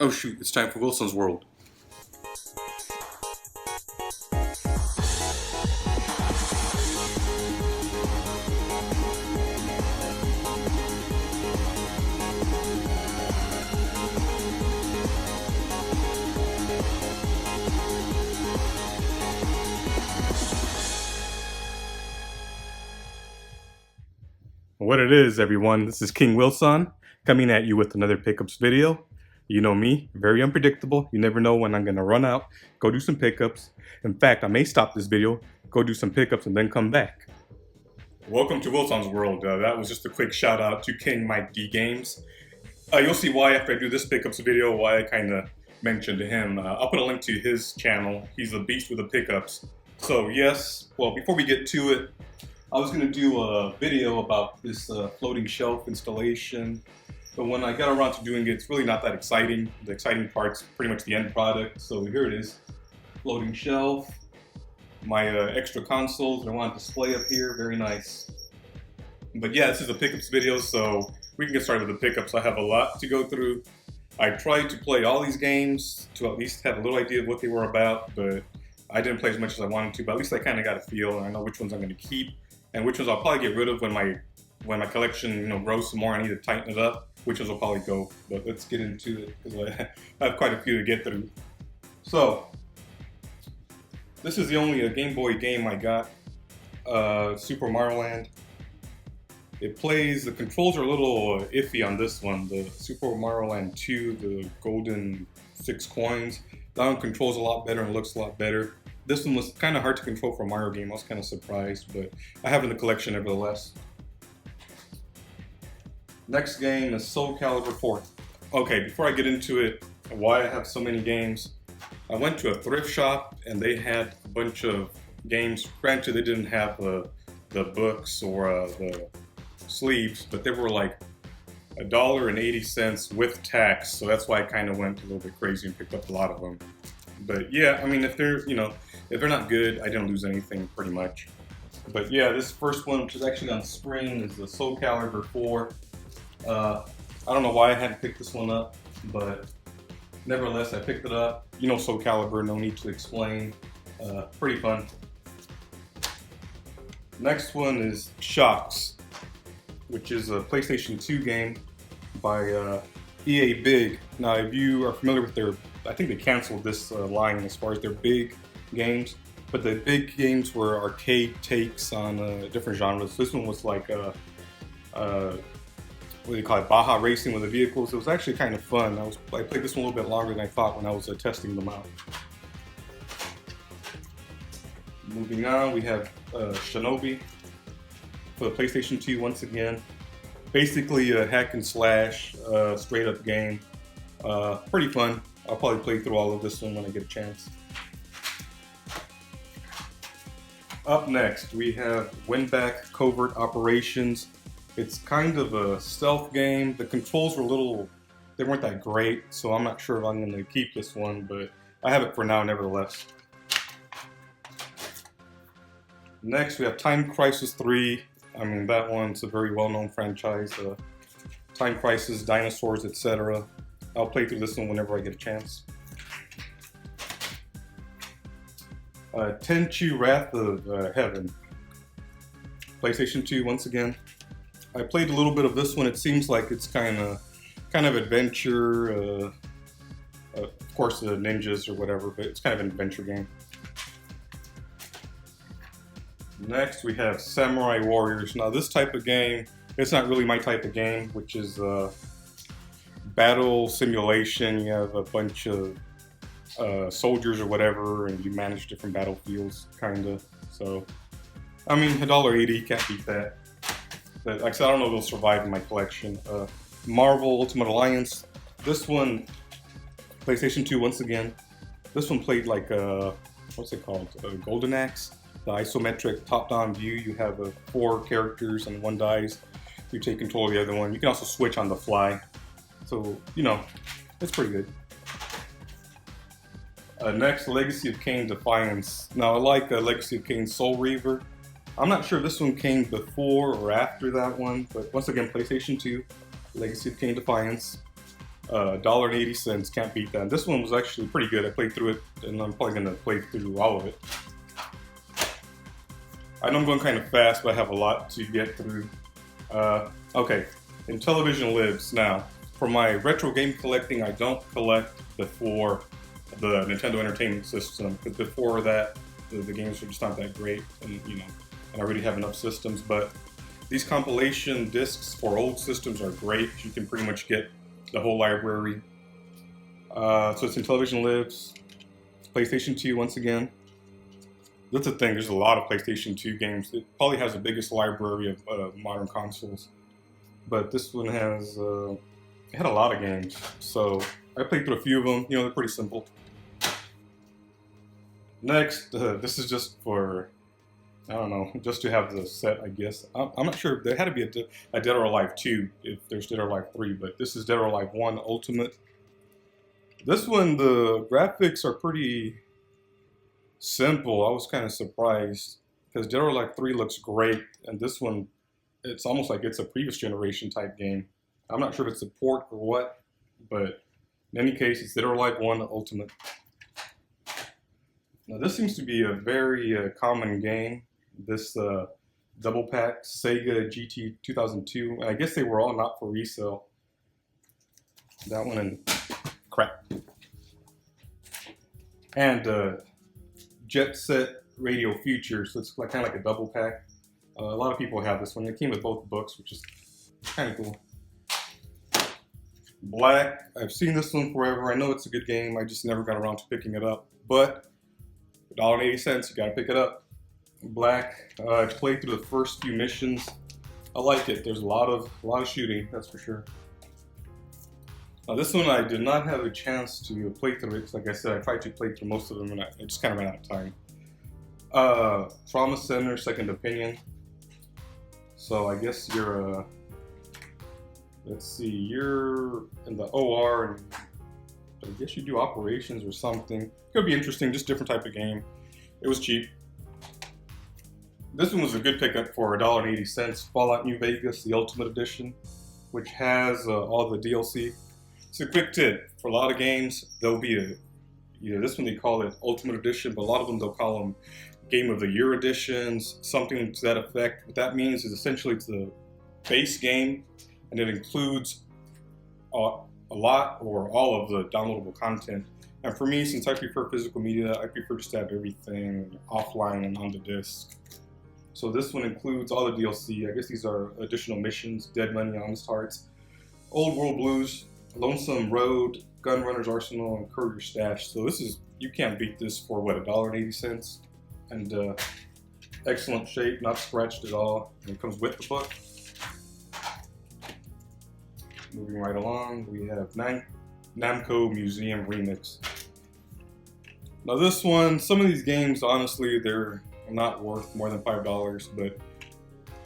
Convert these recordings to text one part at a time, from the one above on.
Oh shoot, it's time for Wilson's World. What it is, everyone, this is King Wilson coming at you with another pickups video. You know me, very unpredictable. You never know when I'm gonna run out, go do some pickups. In fact, I may stop this video, go do some pickups, and then come back. Welcome to Wilson's World. That was just a quick shout out to King Mike D Games. You'll see why after I do this pickups video, why I kind of mentioned him. I'll put a link to his channel. He's a beast with the pickups. So yes, well, before we get to it, I was going to do a video about this floating shelf installation, but when I got around to doing it, it's really not that exciting. The exciting part's pretty much the end product. So here it is, floating shelf, my extra consoles that I want to display up here, very nice. But yeah, this is a pickups video, so we can get started with the pickups. I have a lot to go through. I tried to play all these games to at least have a little idea of what they were about, but I didn't play as much as I wanted to, but at least I kind of got a feel, and I know which ones I'm going to keep and which ones I'll probably get rid of when my collection grows some more. I need to tighten it up. Which ones will probably go. But let's get into it because I have quite a few to get through. So this is the only Game Boy game I got. Super Mario Land. It plays. The controls are a little iffy on this one. The Super Mario Land 2, the golden 6 coins. That one controls a lot better and looks a lot better. This one was kind of hard to control for a Mario game. I was kind of surprised, but I have it in the collection nevertheless. Next game is Soul Calibur 4. Okay, before I get into it, why I have so many games, I went to a thrift shop and they had a bunch of games. Granted, they didn't have the books or the sleeves, but they were like $1.80 with tax, so that's why I kind of went a little bit crazy and picked up a lot of them. But yeah, I mean, if they're not good, I didn't lose anything pretty much. But yeah, this first one, which is actually on screen, is the Soul Calibur 4. I don't know why I had to pick this one up, but nevertheless, I picked it up. You know Soul Calibur, no need to explain. Pretty fun. Next one is Shocks, which is a PlayStation 2 game by EA Big. Now, if you are familiar with their, I think they canceled this line as far as their big games, but the big games were arcade takes on different genres. This one was like what do you call it, Baja Racing with the vehicles. It was actually kind of fun. I played this one a little bit longer than I thought when I was testing them out. Moving on, we have Shinobi for the PlayStation 2 once again. Basically a hack and slash, straight up game. Pretty fun. I'll probably play through all of this one when I get a chance. Up next, we have Winback Covert Operations. It's kind of a stealth game. The controls were they weren't that great, so I'm not sure if I'm going to keep this one, but I have it for now nevertheless. Next, we have Time Crisis 3. I mean, that one's a very well-known franchise. Time Crisis, dinosaurs, etc. I'll play through this one whenever I get a chance. Tenchu Wrath of Heaven. PlayStation 2 once again. I played a little bit of this one. It seems like it's kind of adventure. Of course, the ninjas or whatever, but it's kind of an adventure game. Next, we have Samurai Warriors. Now, this type of game, it's not really my type of game, which is battle simulation. You have a bunch of soldiers or whatever, and you manage different battlefields, kind of. So, I mean, $1.80, can't beat that. But like I said, I don't know if it'll survive in my collection. Marvel Ultimate Alliance. This one, PlayStation 2 once again. This one played like, what's it called? Golden Axe. The isometric top-down view. You have 4 characters and one dies. You take control of the other one. You can also switch on the fly. So, it's pretty good. Next, Legacy of Kain Defiance. Now, I like Legacy of Kain Soul Reaver. I'm not sure if this one came before or after that one, but once again, PlayStation 2, Legacy of Kain Defiance. $1.80, can't beat that. This one was actually pretty good. I played through it, and I'm probably gonna play through all of it. I know I'm going kind of fast, but I have a lot to get through. Okay, Intellivision Lives. Now, for my retro game collecting, I don't collect before the Nintendo Entertainment System, because before that, the games are just not that great, and and I already have enough systems. But these compilation discs for old systems are great. You can pretty much get the whole library. So it's Intellivision Lives, PlayStation 2 once again. That's the thing, there's a lot of PlayStation 2 games. It probably has the biggest library of modern consoles. But this one has, it had a lot of games. So I played through a few of them, they're pretty simple. Next, this is just for, I don't know, just to have the set, I guess. I'm not sure, there had to be a Dead or Alive 2 if there's Dead or Alive 3, but this is Dead or Alive 1 Ultimate. This one, the graphics are pretty simple. I was kind of surprised because Dead or Alive 3 looks great, and this one, it's almost like it's a previous generation type game. I'm not sure if it's a port or what, but in any case, it's Dead or Alive 1 Ultimate. Now this seems to be a very common game, this double pack Sega GT 2002. I guess they were all not for resale. That one and crap. And Jet Set Radio Future, so it's kind of like a double pack. A lot of people have this one. It came with both books, which is kind of cool. Black, I've seen this one forever. I know it's a good game. I just never got around to picking it up. But $1.80, you gotta pick it up. Black, I played through the first few missions. I like it. There's a lot of shooting, that's for sure. Now this one I did not have a chance to play through it. Like I said, I tried to play through most of them and I just kind of ran out of time. Trauma Center, Second Opinion. So I guess you're, let's see, you're in the OR and I guess you do operations or something. Could be interesting, just different type of game. It was cheap. This one was a good pickup for $1.80. Fallout New Vegas, the Ultimate Edition, which has all the DLC. It's a quick tip. For a lot of games, there'll be either this one they call it Ultimate Edition, but a lot of them they'll call them Game of the Year editions, something to that effect. What that means is essentially it's the base game, and it includes a lot or all of the downloadable content. And for me, since I prefer physical media, I prefer just to have everything offline and on the disc. So this one includes all the DLC. I guess these are additional missions: Dead Money, Honest Hearts, Old World Blues, Lonesome Road, Gunrunner's Arsenal, and Courier Stash. So this is, you can't beat this for what, $1.80? And excellent shape, not scratched at all. And it comes with the book. Moving right along, we have Namco Museum Remix. Now this one, some of these games, honestly, they're not worth more than $5, but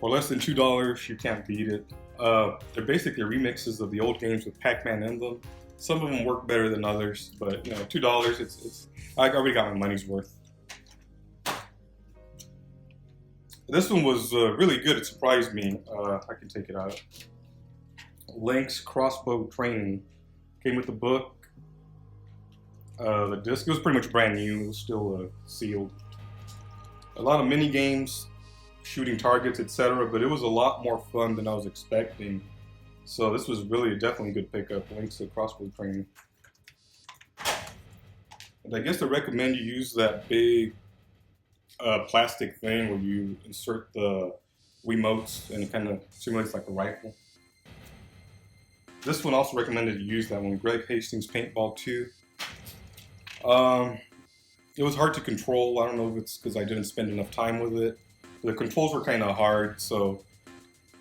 for less than $2, you can't beat it. They're basically remixes of the old games with Pac-Man in them. Some of them work better than others, but $2, it's I already got my money's worth. This one was really good. It surprised me. I can take it out. Link's Crossbow Training came with the book. The disc, it was pretty much brand new. It was still sealed. A lot of mini games, shooting targets, etc. But it was a lot more fun than I was expecting. So this was really definitely a good pickup. Link's Crossbow Training. And I guess I recommend you use that big plastic thing where you insert the Wiimotes and it kind of simulates like a rifle. This one also recommended you use that one, Greg Hastings Paintball 2. It was hard to control. I don't know if it's because I didn't spend enough time with it. The controls were kind of hard, so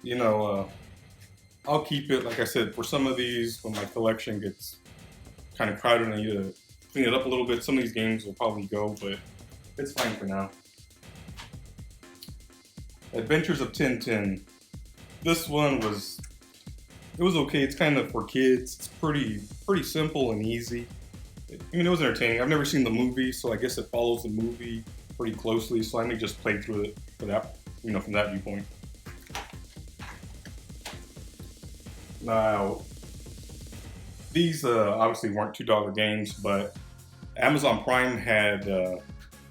I'll keep it. Like I said, for some of these, when my collection gets kind of crowded and I need to clean it up a little bit, some of these games will probably go, but it's fine for now. Adventures of Tintin. This one was okay. It's kind of for kids. It's pretty simple and easy. I mean, it was entertaining. I've never seen the movie, so I guess it follows the movie pretty closely. So I may just play through it for that, from that viewpoint. Now, These obviously weren't $2 games, but Amazon Prime had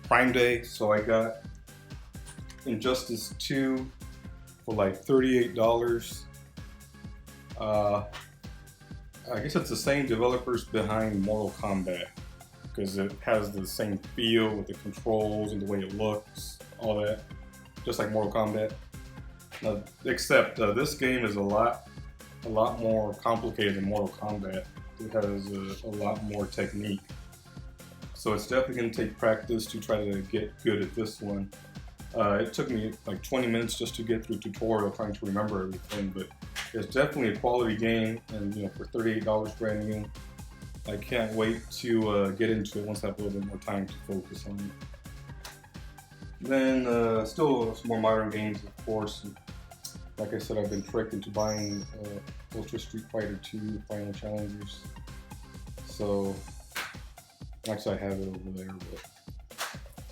Prime Day, so I got Injustice 2 for like $38. I guess it's the same developers behind Mortal Kombat, because it has the same feel with the controls and the way it looks, all that, just like Mortal Kombat. Except this game is a lot more complicated than Mortal Kombat. It has a lot more technique. So it's definitely going to take practice to try to get good at this one. It took me like 20 minutes just to get through the tutorial trying to remember everything, but it's definitely a quality game, and for $38 brand new, I can't wait to get into it once I have a little bit more time to focus on it. Then still some more modern games, of course. Like I said, I've been tricked into buying Ultra Street Fighter 2 Final Challengers. So, actually I have it over there, but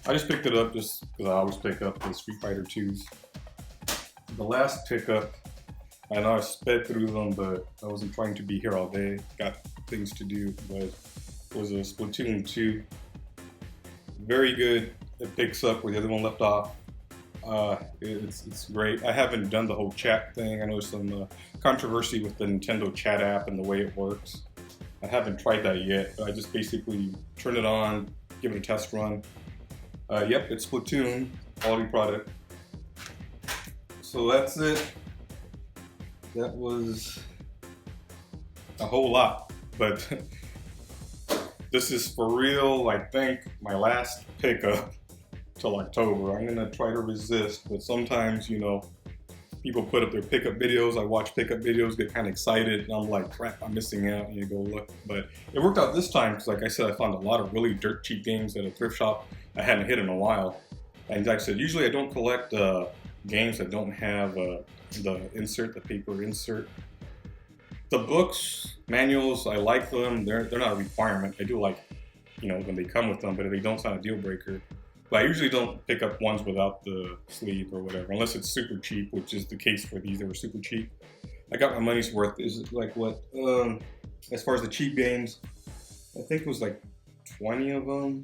I just picked it up just because I always pick up the Street Fighter 2s. The last pickup, I know I sped through them, but I wasn't trying to be here all day. Got things to do, but it was a Splatoon 2. Very good. It picks up where the other one left off. It's great. I haven't done the whole chat thing. I know there's some controversy with the Nintendo chat app and the way it works. I haven't tried that yet, but I just basically turn it on, give it a test run. Yep, it's Splatoon, quality product. So that's it. That was a whole lot, but this is for real, I think, my last pickup till October. I'm gonna try to resist, but sometimes, people put up their pickup videos. I watch pickup videos, get kind of excited, and I'm like, crap, I'm missing out, and you go look. But it worked out this time, because like I said, I found a lot of really dirt cheap games at a thrift shop I hadn't hit in a while. And like I said, usually I don't collect games that don't have the insert, the paper insert. The books, manuals, I like them. They're not a requirement. I do like, when they come with them, but if they don't, it's not a deal breaker. But I usually don't pick up ones without the sleeve or whatever, unless it's super cheap, which is the case for these. They were super cheap. I got my money's worth. Is like what? As far as the cheap games, I think it was like 20 of them.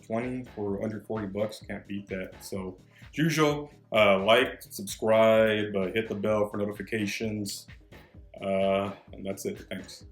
20 for under 40 bucks. Can't beat that. So, as usual, like, subscribe, hit the bell for notifications. And that's it. Thanks.